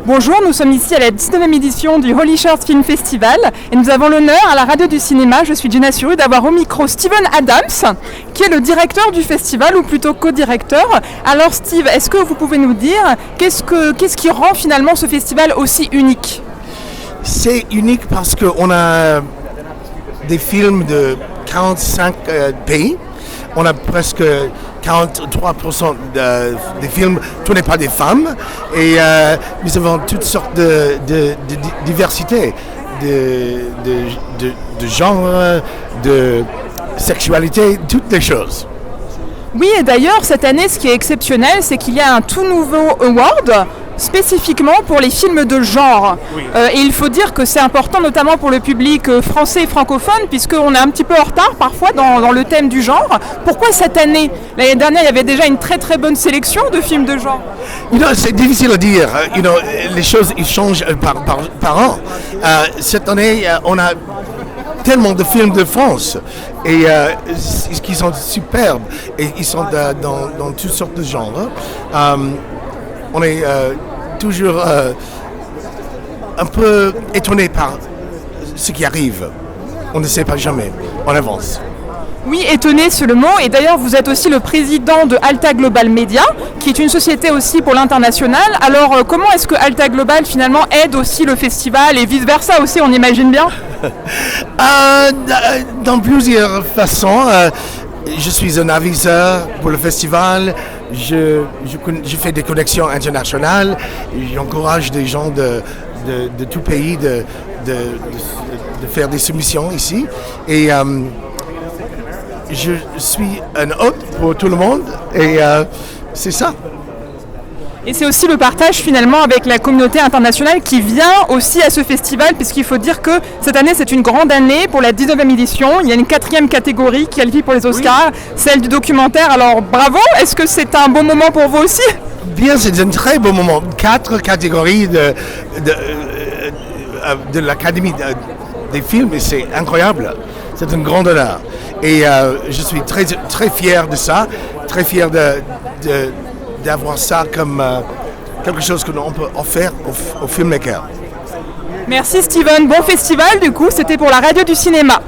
Bonjour, nous sommes ici à la 19e édition du Holy Shorts Film Festival et nous avons l'honneur à la radio du cinéma, je suis Jenna Suru, d'avoir au micro Steven Adams, qui est le directeur du festival, ou plutôt co-directeur. Alors Steve, est-ce que vous pouvez nous dire qu'est-ce qui rend finalement ce festival aussi unique ? C'est unique parce qu'on a des films de 45 pays. On a presque 43% des films tournés par des femmes et nous avons toutes sortes de diversité, de genre, de sexualité, toutes les choses. Oui, et d'ailleurs, cette année, ce qui est exceptionnel, c'est qu'il y a un tout nouveau award spécifiquement pour les films de genre. Oui. Et il faut dire que c'est important, notamment pour le public français et francophone, puisqu'on est un petit peu en retard parfois dans le thème du genre. Pourquoi cette année ? L'année dernière, il y avait déjà une très très bonne sélection de films de genre. C'est difficile à dire. Les choses ils changent par an. Cette année, on a tellement de films de France et qui sont superbes et ils sont dans toutes sortes de genres. On est toujours un peu étonné par ce qui arrive. On ne sait pas jamais. On avance. Oui, étonné, c'est le mot. Et d'ailleurs, vous êtes aussi le président de Alta Global Media, qui est une société aussi pour l'international. Alors, comment est-ce que Alta Global, finalement, aide aussi le festival et vice-versa aussi, on imagine bien ? Dans plusieurs façons. Je suis un aviseur pour le festival. Je fais des connexions internationales. J'encourage des gens de tout pays de faire des soumissions ici. Et je suis un hôte pour tout le monde. Et c'est ça. Et c'est aussi le partage finalement avec la communauté internationale qui vient aussi à ce festival, puisqu'il faut dire que cette année c'est une grande année pour la 19e édition. Il y a une 4e catégorie qui qualifie pour les Oscars, oui. Celle du documentaire. Alors bravo, est-ce que c'est un bon moment pour vous aussi ? Bien, c'est un très beau moment. 4 catégories de l'Académie des films, et c'est incroyable. C'est un grand honneur. Et je suis très, très fier de ça, très fier d'avoir ça comme quelque chose que l'on peut offrir aux filmmakers. Merci Steven, bon festival du coup, c'était pour la radio du cinéma.